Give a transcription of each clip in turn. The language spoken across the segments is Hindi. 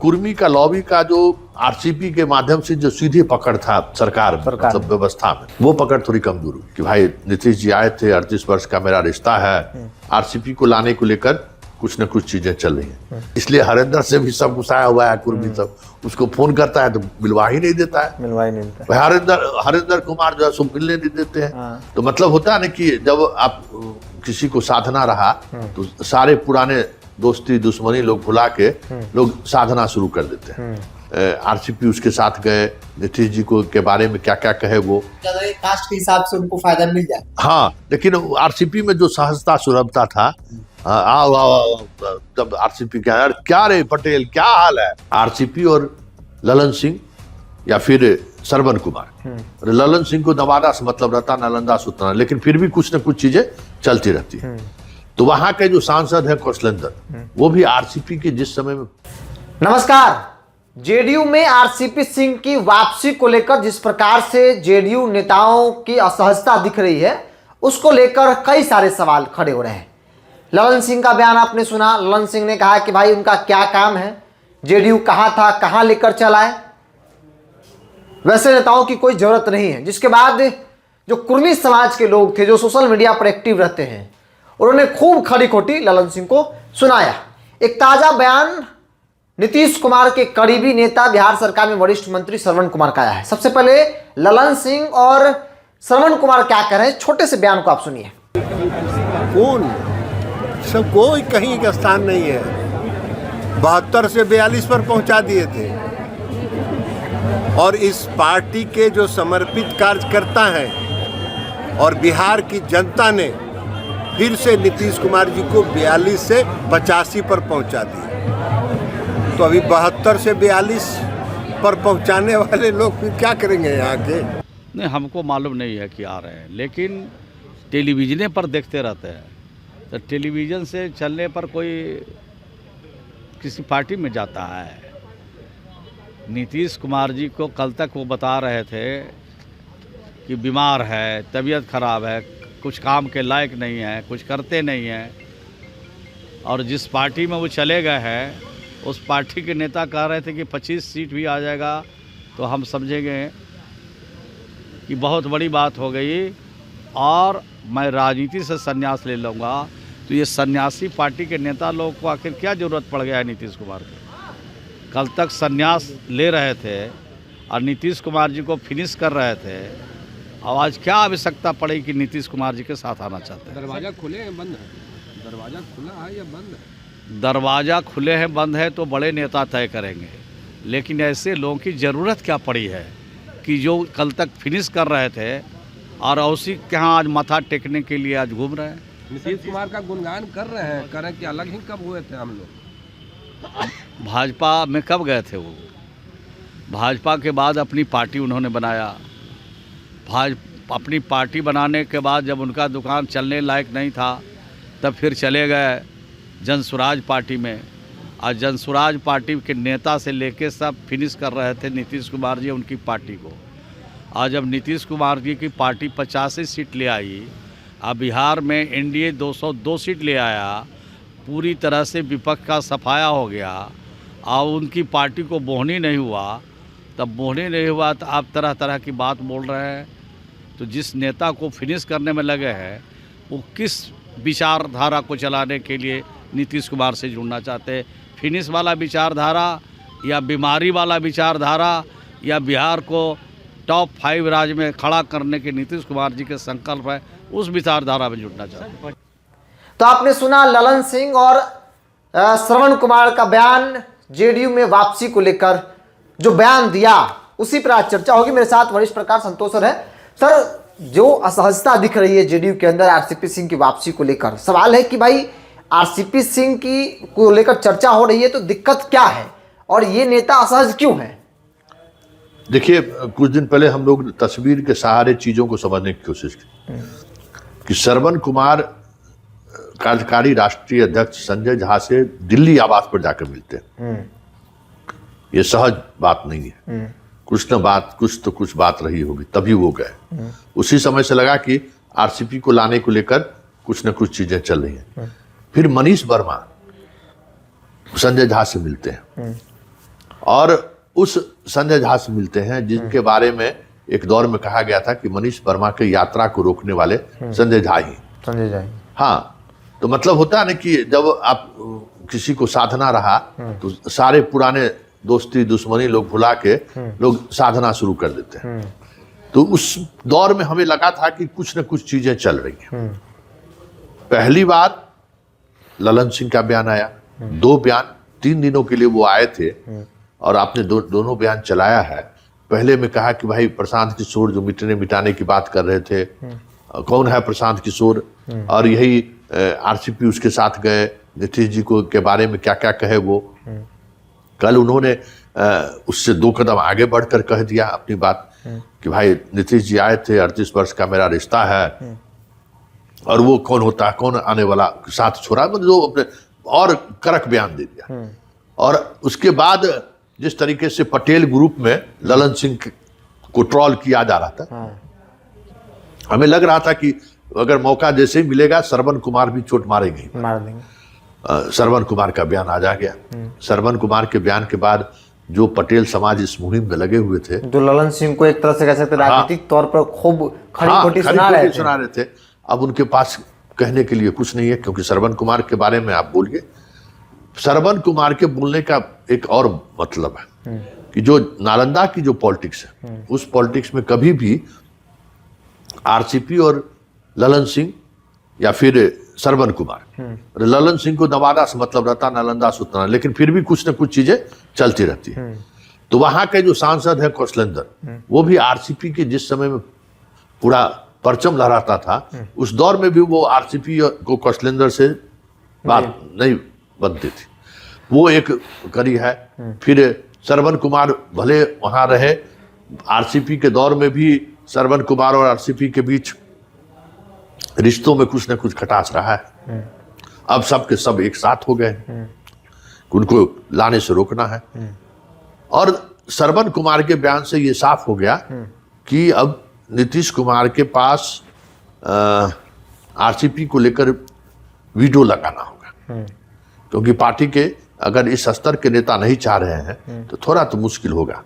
कुर्मी का लॉबी का जो आरसीपी के माध्यम से जो सीधी पकड़ था सरकार मतलब व्यवस्था में, वो पकड़ थोड़ी कमजोर हुई कि भाई नीतीश जी आए थे, 38 वर्ष का मेरा रिश्ता है, आरसीपी को लाने को लेकर कुछ न कुछ चीजें चल रही हैं, इसलिए हरिंदर से भी सब गुस्साया हुआ है कुर्मी सब, उसको फोन करता है तो मिलवा ही नहीं देता है। हरिंदर कुमार जो है सो मिलने नहीं देते हैं। तो मतलब होता है ना कि जब आप किसी को साधना रहा तो सारे पुराने दोस्ती दुश्मनी लोग भुला के लोग साधना शुरू कर देते हैं। आरसीपी उसके साथ गए, नीतीश जी को के बारे में क्या क्या कहे वो कास्ट के हिसाब से उनको फायदा मिल जाए। हाँ, लेकिन आरसीपी में जो सहजता सुलभता था, आओ आओ, तब आरसीपी क्या रे पटेल क्या हाल है, आरसीपी और ललन सिंह या फिर श्रवण कुमार। ललन सिंह को नवादा से मतलब रहता, नालंदा से उतना, लेकिन फिर भी कुछ न कुछ चीजें चलती रहती है। तो वहां के जो सांसद है कौशलेंद्र, वो भी आरसीपी के जिस समय में। नमस्कार। जेडीयू में आरसीपी सिंह की वापसी को लेकर जिस प्रकार से जेडीयू नेताओं की असहजता दिख रही है, उसको लेकर कई सारे सवाल खड़े हो रहे हैं। ललन सिंह का बयान आपने सुना। ललन सिंह ने कहा कि भाई उनका क्या काम है, जेडीयू कहां था, कहां लेकर चला है, वैसे नेताओं की कोई जरूरत नहीं है। जिसके बाद जो कुर्मी समाज के लोग थे, जो सोशल मीडिया पर एक्टिव रहते हैं, उन्होंने खूब खरी खोटी ललन सिंह को सुनाया। एक ताजा बयान नीतीश कुमार के करीबी नेता, बिहार सरकार में वरिष्ठ मंत्री श्रवण कुमार का आया है। सबसे पहले ललन सिंह और श्रवण कुमार क्या कह रहे हैं, छोटे से बयान को आप सुनिए। कौन सब कोई कहीं का स्थान नहीं है, 72 से 42 पर पहुंचा दिए थे। और इस पार्टी के जो समर्पित कार्यकर्ता हैं और बिहार की जनता ने फिर से नीतीश कुमार जी को 42 से 85 पर पहुंचा दिया। तो अभी 72 से 42 पर पहुंचाने वाले लोग फिर क्या करेंगे यहाँ के? नहीं, हमको मालूम नहीं है कि आ रहे हैं, लेकिन टेलीविजन पर देखते रहते हैं। तो टेलीविज़न से चलने पर कोई किसी पार्टी में जाता है। नीतीश कुमार जी को कल तक वो बता रहे थे कि बीमार है, तबीयत खराब है, कुछ काम के लायक नहीं है, कुछ करते नहीं हैं। और जिस पार्टी में वो चले गए हैं, उस पार्टी के नेता कह रहे थे कि 25 सीट भी आ जाएगा तो हम समझेंगे कि बहुत बड़ी बात हो गई और मैं राजनीति से संन्यास ले लूँगा। तो ये सन्यासी पार्टी के नेता लोग को आखिर क्या ज़रूरत पड़ गया है नीतीश कुमार की? कल तक संन्यास ले रहे थे और नीतीश कुमार जी को फिनिश कर रहे थे। अब आज क्या आवश्यकता पड़ी कि नीतीश कुमार जी के साथ आना चाहते हैं? दरवाज़ा खुले हैं बंद है? दरवाज़ा खुला है या बंद है? दरवाज़ा खुले हैं बंद है तो बड़े नेता तय करेंगे, लेकिन ऐसे लोगों की ज़रूरत क्या पड़ी है कि जो कल तक फिनिश कर रहे थे और उसी के यहाँ आज माथा टेकने के लिए आज घूम रहे हैं। नीतीश कुमार का गुणगान कर रहे हैं, करें कि अलग ही कब हुए थे हम लोग? भाजपा में कब गए थे वो? भाजपा के बाद अपनी पार्टी उन्होंने बनाया। अपनी पार्टी बनाने के बाद जब उनका दुकान चलने लायक नहीं था, तब फिर चले गए जनसुराज पार्टी में। आज जनसुराज पार्टी के नेता से लेके सब फिनिश कर रहे थे नीतीश कुमार जी उनकी पार्टी को। आज जब नीतीश कुमार जी की पार्टी 85 सीट ले आई, अब बिहार में एनडीए 202 सीट ले आया, पूरी तरह से विपक्ष का सफाया हो गया और उनकी पार्टी को बोहनी नहीं हुआ। तब बोहनी नहीं हुआ तो आप तरह तरह की बात बोल रहे हैं। तो जिस नेता को फिनिश करने में लगे हैं, वो किस विचारधारा को चलाने के लिए नीतीश कुमार से जुड़ना चाहते हैं? फिनिश वाला विचारधारा या बीमारी वाला विचारधारा या बिहार को टॉप 5 राज्य में खड़ा करने के नीतीश कुमार जी के संकल्प है, उस विचारधारा में जुड़ना चाहते हैं। तो आपने सुना ललन सिंह और श्रवण कुमार का बयान। जेडीयू में वापसी को लेकर जो बयान दिया, उसी पर आज चर्चा होगी। मेरे साथ वरिष्ठ पत्रकार संतोष सर है। सर, जो असहजता दिख रही है जेडीयू के अंदर आरसीपी सिंह की वापसी को लेकर, सवाल है कि भाई आरसीपी सिंह की को लेकर चर्चा हो रही है तो दिक्कत क्या है और ये नेता असहज क्यों है? देखिए, कुछ दिन पहले हम लोग तस्वीर के सहारे चीजों को समझने की कोशिश की कि श्रवण कुमार कार्यकारी राष्ट्रीय अध्यक्ष संजय झा से दिल्ली आवास पर जाकर मिलते हैं। ये सहज बात नहीं है। कुछ बात रही होगी, तभी वो गए। उसी समय से लगा कि आरसीपी को लाने को लेकर कुछ न कुछ चीजें चल रही हैं। फिर मनीष वर्मा संजय झा से मिलते हैं और उस संजय झा से मिलते हैं जिनके बारे में एक दौर में कहा गया था कि मनीष वर्मा के यात्रा को रोकने वाले संजय झा ही। संजय झा। हाँ, तो मतलब होता है ना कि जब आप किसी को साधना रहा तो सारे पुराने दोस्ती दुश्मनी लोग भुला के लोग साधना शुरू कर देते हैं। तो उस दौर में हमें लगा था कि कुछ न कुछ चीजें चल रही हैं। पहली बार ललन सिंह का बयान आया, 2 बयान 3 दिनों के लिए वो आए थे और आपने दोनों बयान चलाया है। पहले में कहा कि भाई प्रशांत किशोर जो मिटाने की बात कर रहे थे, कौन है प्रशांत किशोर, और यही आरसीपी उसके साथ गए, नीतीश जी को के बारे में क्या क्या कहे वो। कल उन्होंने उससे 2 कदम आगे बढ़कर कह दिया अपनी बात कि भाई नीतीश जी आए थे, 38 वर्ष का मेरा रिश्ता है, और वो कौन होता है, कौन आने वाला साथ छोड़ा, मतलब जो अपने और कड़क बयान दे दिया। और उसके बाद जिस तरीके से पटेल ग्रुप में ललन सिंह को ट्रॉल किया जा रहा था, हमें लग रहा था कि अगर मौका जैसे ही मिलेगा श्रवण कुमार भी चोट मारेंगे, मार देंगे। श्रवण कुमार का बयान आ जा गया। श्रवण कुमार के बयान के बाद जो पटेल समाज इस मुहिम में लगे हुए थे, जो ललन सिंह को एक तरह से कह सकते राजनीतिक तौर पर खूब खड़ी खोटी सुना रहे थे, अब उनके पास कहने के लिए कुछ नहीं है, क्योंकि श्रवण कुमार के बारे में आप बोलिए। श्रवण कुमार के बोलने का एक और मतलब है कि जो नालंदा की जो पॉलिटिक्स है, उस पॉलिटिक्स में कभी भी आरसीपी और ललन सिंह या फिर श्रवण कुमार, ललन सिंह को नवादा से मतलब रहता, नालंदा से उतना, लेकिन फिर भी कुछ न कुछ चीजें चलती रहती है। तो वहां के जो सांसद है कौशलेंद्र, वो भी आरसीपी के जिस समय में पूरा परचम लहराता था, उस दौर में भी वो आरसीपी को कौशलेंद्र से बात नहीं बनती थी, वो एक कड़ी है। फिर श्रवण कुमार भले वहां रहे, आरसीपी के दौर में भी श्रवण कुमार और आरसीपी के बीच रिश्तों में कुछ न कुछ खटास रहा है। अब सब के सब एक साथ हो गए, उनको लाने से रोकना है। और श्रवण कुमार के बयान से ये साफ हो गया कि अब नीतीश कुमार के पास आरसीपी को लेकर वीडियो लगाना होगा, क्योंकि पार्टी के अगर इस स्तर के नेता नहीं चाह रहे हैं तो थोड़ा तो मुश्किल होगा।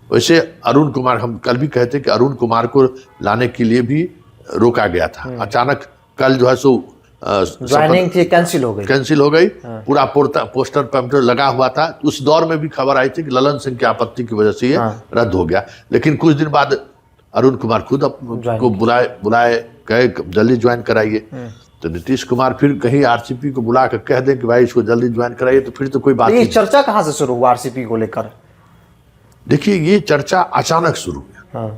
वैसे अरुण कुमार, हम कल भी कहते कि अरुण कुमार को लाने के लिए भी रोका गया था, अचानक कल जो है सो ज्वाइनिंग थी कैंसिल हो गई, पूरा पोस्टर पैम्पलेट लगा हुआ था। उस दौर में भी खबर आई थी कि ललन सिंह की आपत्ति की वजह से ये रद्द हो गया, लेकिन कुछ दिन बाद अरुण कुमार खुद को बुलाए कहे जल्दी ज्वाइन कराइए। तो नीतीश कुमार फिर कहीं आरसीपी को बुला कर कह दें कि भाई इसको जल्दी ज्वाइन कराइए, तो फिर तो कोई बात नहीं। चर्चा कहाँ से शुरू हुआ आरसीपी को लेकर? देखिए, ये चर्चा अचानक शुरू हुई,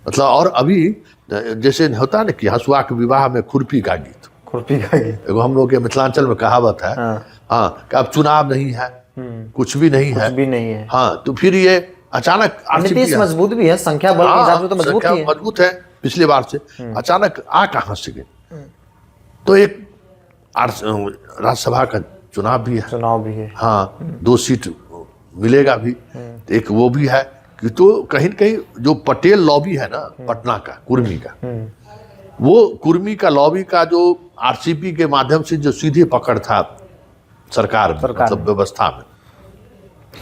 मतलब और अभी जैसे होता है ना कि हंसुआ के विवाह में खुरपी का गीत, एगो हम लोग के मिथिलांचल में कहावत है, हाँ कि अब चुनाव नहीं है, कुछ भी नहीं है, हाँ, तो फिर ये अचानक नीतीश मजबूत भी है, संख्या बल के हिसाब से तो मजबूत है पिछली बार से, अचानक आ कहां से गए। तो एक राज्यसभा का चुनाव भी है, हाँ, 2 सीट मिलेगा भी, एक वो भी है कि तो कहीं न कहीं जो पटेल लॉबी है ना पटना का, कुर्मी का, वो कुर्मी का लॉबी का जो आरसीपी के माध्यम से जो सीधे पकड़ था सरकार मतलब व्यवस्था में,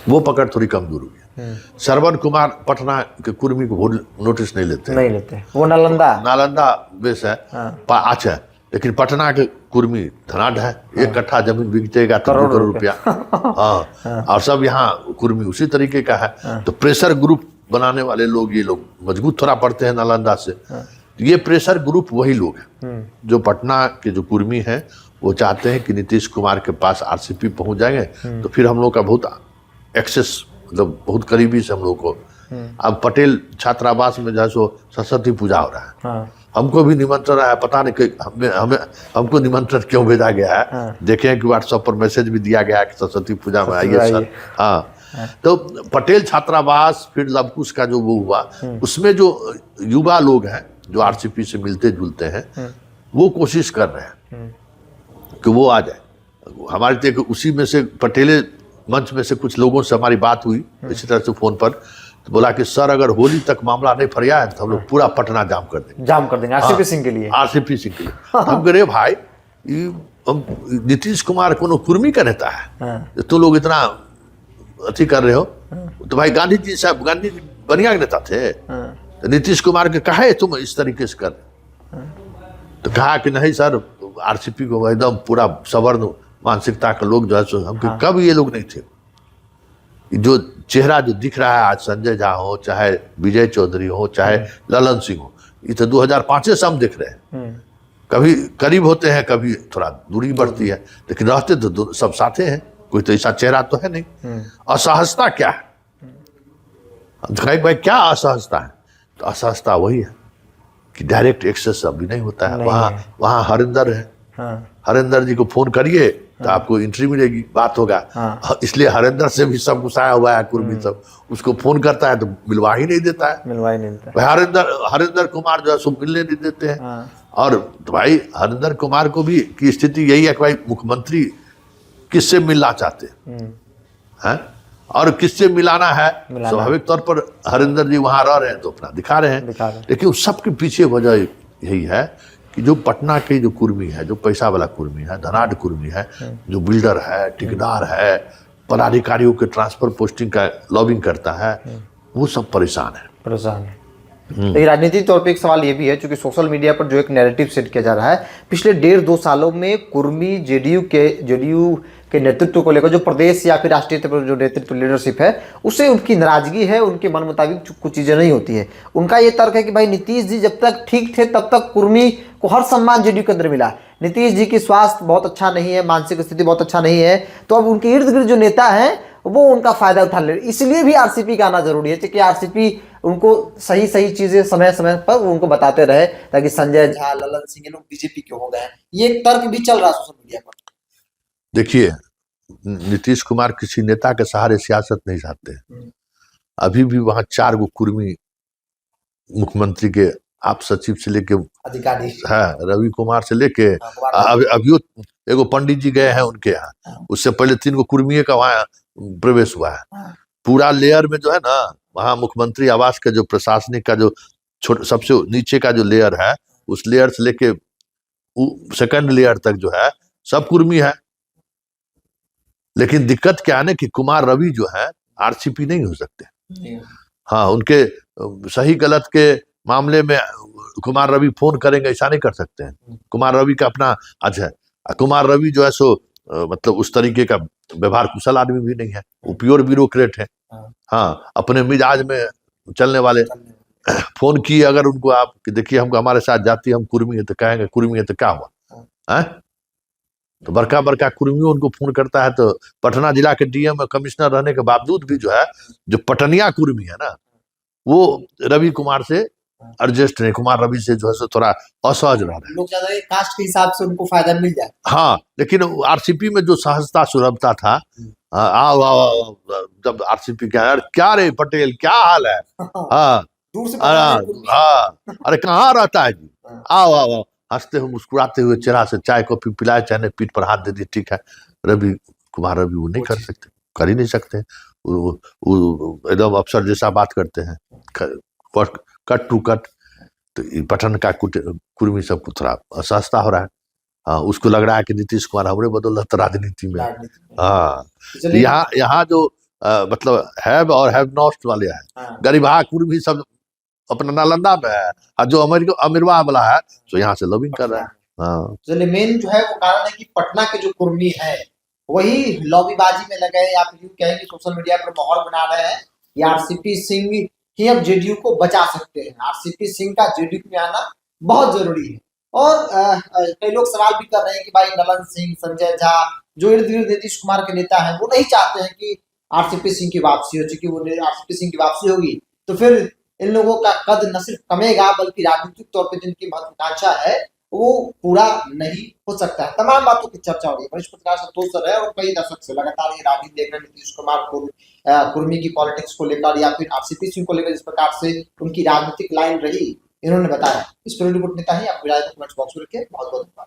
वो पकड़ थोड़ी कमजोर हुई है। श्रवण कुमार पटना के कुर्मी को नोटिस नहीं लेते, वो नालंदा बेस है, अच्छा, लेकिन पटना के कुर्मी धनाढ़ है, 1 कट्ठा जमीन बिकतेगा तो 2 करोड़ रुपया, हाँ, और सब यहाँ कुर्मी उसी तरीके का है। तो प्रेशर ग्रुप बनाने वाले लोग, ये लोग मजबूत थोड़ा पड़ते हैं नालंदा से। ये प्रेशर ग्रुप वही लोग हैं जो पटना के जो कुर्मी हैं, वो चाहते हैं कि नीतीश कुमार के पास आरसीपी पहुंच जाएंगे तो फिर हम लोग का बहुत एक्सेस, मतलब बहुत करीबी से हम लोग को। अब पटेल छात्रावास में जो है सो सरस्वती पूजा हो रहा है, हमको भी निमंत्रण आया, पता नहीं कि हमको निमंत्रण क्यों भेजा गया है, देखें कि व्हाट्सएप पर मैसेज भी दिया गया है कि सरस्वती पूजा में आइए सर, हाँ। तो पटेल छात्रावास, फिर लवकुश का जो वो हुआ, उसमें जो युवा लोग हैं जो आरसीपी से मिलते जुलते हैं, वो कोशिश कर रहे हैं कि वो आ जाए हमारे। तो उसी में से पटेले मंच में से कुछ लोगों से हमारी बात हुई इसी तरह से फोन पर, तो बोला कि सर अगर होली तक मामला नहीं फरिया है तो हम लोग पूरा पटना जाम कर देंगे आरसीपी सिंह के लिए। हम कह रहे भाई, नीतीश कुमार कोनो कुर्मी का नेता है, तो लोग इतना अति कर रहे हो, तो भाई गांधी जी साहब, गांधी जी बढ़िया नेता थे, तो नीतीश कुमार के कहे तुम इस तरीके से कर, तो कहा कि नहीं सर, आरसीपी को एकदम पूरा सवर्ण मानसिकता के लोग जो है सो, हम कब ये लोग नहीं थे। जो चेहरा जो दिख रहा है आज, संजय झा हो, चाहे विजय चौधरी हो, चाहे ललन सिंह हो, ये तो 2005 से हम देख रहे हैं। कभी करीब होते हैं, कभी थोड़ा दूरी बढ़ती है, लेकिन रहते तो सब साथे हैं। कोई तो ऐसा चेहरा तो है नहीं। असहजता क्या है? भाई क्या असहजता है? तो असहजता वही है कि डायरेक्ट एक्सेस अभी नहीं होता है। वहाँ हरिंदर है, हरिंदर जी को फोन करिए तो आपको एंट्री मिलेगी, बात होगा। इसलिए हरिंदर से भी सब गुस्साया हुआ है कुर्मी सब, उसको फोन करता है तो मिलवा ही नहीं देता है। हरिंदर कुमार जो है सो मिलने नहीं देते हैं। और तो भाई हरिंदर कुमार को भी की स्थिति यही है कि भाई मुख्यमंत्री किससे मिलना चाहते हैं, और किससे मिलाना है। स्वाभाविक तौर पर हरिंदर जी वहां रह रहे हैं तो अपना दिखा रहे हैं, लेकिन उस सबके पीछे वजह यही है कि जो पटना के जो कुर्मी है, जो पैसा वाला कुर्मी है, धनाढ़ कुर्मी है, जो बिल्डर है, ठेकेदार है, पदाधिकारियों के ट्रांसफर पोस्टिंग का लॉबिंग करता है, वो सब परेशान है। लेकिन राजनीतिक तौर पे एक सवाल ये भी है, क्योंकि सोशल मीडिया पर जो एक नैरेटिव सेट किया जा रहा है, पिछले 1.5-2 सालों में कुर्मी जेडीयू के नेतृत्व को लेकर, जो प्रदेश या फिर राष्ट्रीय स्तर पर जो नेतृत्व लीडरशिप है, उससे उनकी नाराजगी है, उनके मन मुताबिक कुछ चीज़ें नहीं होती है। उनका ये तर्क है कि भाई नीतीश जी जब तक ठीक थे तब तक कुर्मी को हर सम्मान जेडीयू के अंदर मिला। नीतीश जी की स्वास्थ्य बहुत अच्छा नहीं है, मानसिक स्थिति बहुत अच्छा नहीं है, तो अब उनके इर्द गिर्द जो नेता हैं वो उनका फायदा उठा ले। इसलिए भी आरसीपी का आना जरूरी है, क्योंकि आरसीपी उनको सही चीजें समय समय पर उनको बताते रहे, ताकि संजय झा, ललन सिंह ये लोग बीजेपी के हो गए हैं। ये एक तर्क भी चल रहा है सोशल मीडिया पर। देखिए, नीतीश कुमार किसी नेता के सहारे सियासत नहीं चाहते। अभी भी वहां 4 गो कुर्मी मुख्यमंत्री के आप सचिव से लेके अधिकारी है, रवि कुमार से लेके अभी एगो पंडित जी गए हैं उनके यहाँ, उससे पहले 3 गो कुर्मी का वहाँ प्रवेश हुआ है। पूरा लेयर में जो है ना, वहाँ मुख्यमंत्री आवास का जो प्रशासनिक का जो सबसे नीचे का जो लेयर है, उस लेयर से लेके सेकंड लेयर तक जो है सब कुर्मी है। लेकिन दिक्कत क्या है ना कि कुमार रवि जो है आरसीपी नहीं हो सकते। हाँ, उनके सही गलत के मामले में कुमार रवि फोन करेंगे ऐसा नहीं कर सकते हैं। कुमार रवि का अपना आज है, कुमार रवि जो है सो मतलब उस तरीके का व्यवहार कुशल आदमी भी नहीं है, वो प्योर ब्यूरोक्रेट है। हाँ, अपने मिजाज में चलने वाले। फोन किए अगर उनको आप कि देखिए हमको हमारे साथ जाती, हम कुर्मी है, तो कहेंगे कुर्मी है तो क्या हुआ है। तो बड़का कुर्मियों उनको फोन करता है। तो पटना जिला के डीएम में कमिश्नर रहने के बावजूद भी जो है, जो पटनिया कुर्मी है ना, वो रवि कुमार से एडजस्ट नहीं, कुमार रवि से जो है थोड़ा असहज रह रहे हैं। लोग ज्यादा कास्ट के हिसाब से उनको फायदा मिल जाए। हाँ, लेकिन आरसीपी में जो सहजता सुलभता था, आओ जब आरसीपी क्या रे पटेल क्या हाल है, हाँ दूर से हाँ, अरे कहाँ रहता है जी, आओ हंसते हुए मुस्कुराते हुए चेहरा से चाय कॉफी पिलाए, चाहे पीठ पर हाथ दे दिए, ठीक है। रवि कुमार रवि वो नहीं कर सकते, कर ही नहीं सकते। एकदम अफसर जैसा बात करते हैं, कट टू कट। तो पठन का कुर्मी सबको थोड़ा असहजता हो रहा है। हाँ, उसको लग रहा है कि नीतीश कुमार हमरे बदौलत राजनीति में। हाँ, यहाँ जो मतलब हैव और हैव नॉट वाले हैं, गरीबा कुर्मी सब अपना नालंदा में है, और जो अमीरवा वाला है तो यहाँ से लॉबिंग कर रहा है। हाँ, चलिए, मेन जो है वो कारण है कि पटना के जो कुर्मी है वही लॉबीबाजी में लगे हैं, या फिर यूं कहें कि सोशल मीडिया पर माहौल बना रहे हैं कि आरसीपी सिंह ही अब जेडीयू को बचा सकते हैं। आरसीपी सिंह का जेडीयू में आना बहुत जरूरी है। और कई लोग सवाल भी कर रहे हैं कि भाई ललन सिंह, संजय झा जो इर्द गिर्द नीतीश कुमार के नेता हैं, वो नहीं चाहते हैं कि आरसीपी सिंह की वापसी हो। चूंकि वो आरसीपी सिंह की वापसी होगी तो फिर इन लोगों का कद न सिर्फ कमेगा, बल्कि राजनीतिक तौर पर जिनकी महत्वाकांक्षा है वो पूरा नहीं हो सकता है। तमाम बातों की चर्चा हो रही है। वरिष्ठ पत्रकार संतोष सर है और कई दशक से लगातार ये राजनीति देख रहे हैं नीतीश कुमार को, कुर्मी की पॉलिटिक्स को लेकर या फिर आरसीपी सिंह को लेकर, जिस प्रकार से उनकी राजनीतिक लाइन रही, इन्होंने बताया। इस पर रिपोर्ट नेता ही आप विराय को कमेंट बॉक्स में रखिए। बहुत बहुत धन्यवाद।